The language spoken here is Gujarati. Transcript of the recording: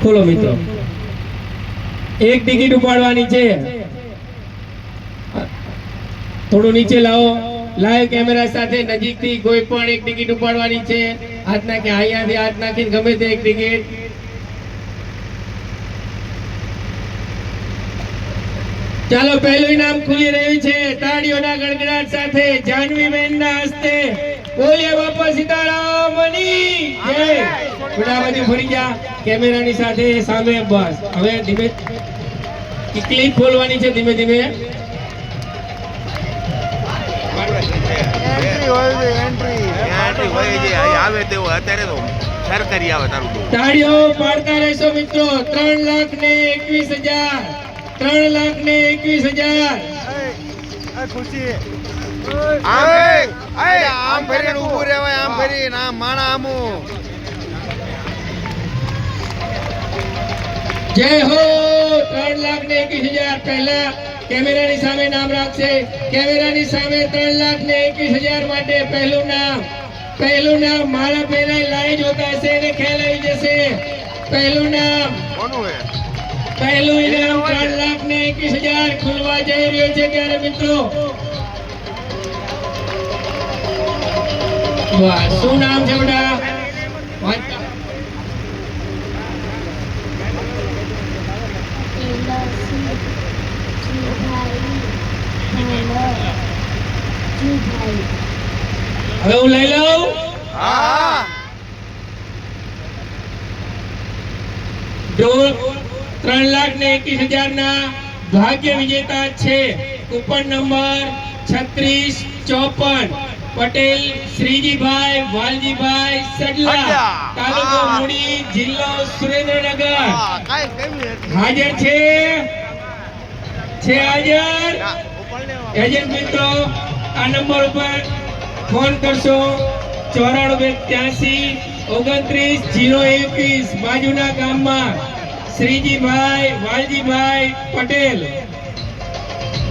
ખોલો મિત્રો, એક ટિકિટ ઉપાડવાની છે. થોડું નીચે લાવો. લાઈવ કેમેરા સાથે નજીકથી કોઈ પણ એક ટિકિટ ઉપાડવાની છે. હાથ નાખી, અહીંયાથી હાથ નાખીને ગમે તે એક ટિકિટ. ચાલો, પહેલું ઇનામ ખુલી રહ્યું છે. તાળીઓના ગડગડાટ સાથે જાનવીબેનના હસ્તે. બોલીએ બાપા સીતારામની જય. બધા બાજુ ફરી જા કેમેરાની સાથે સામે. બસ હવે ધીમે ક્લિપ ખોલવાની છે. ધીમે ધીમે તાળીઓ પાડતા રહેશો મિત્રો. 3,21,000, 3,21,000. આમ ફરીને ઊભું રહેવાય, આમ ફરીને આમ માણા આમું. જય હો. 3,21,000. પહેલા કેમેરાની સામે નામ રાખશે. કેમેરાની સામે 3,21,000 માટે પહેલું નામ મારા પહેલા લાઈવ જોતા હશે એને ખ્યાલ આવી જશે. પહેલું નામ, પહેલું ઇનામ 3,21,000 ખુલવા જઈ રહ્યો છે. ત્યારે મિત્રો વાહ, શું નામ છે બેટા? હવે હું લઈ લઉં. હા, જો 3,21,000 ના ભાગ્ય વિજેતા છે. કૂપન નંબર 3654, પટેલ શ્રીજીભાઈ વાલજીભાઈ સડલા, તાલુકો મૂડી, જિલ્લો સુરેન્દ્રનગર. હાજર છે હાજર. એજન્ટ મિત્રો આ નંબર ઉપર ફોન કરશો. 9483299021 બાજુના ગામમાં શ્રીજીભાઈ વાલજીભાઈ પટેલ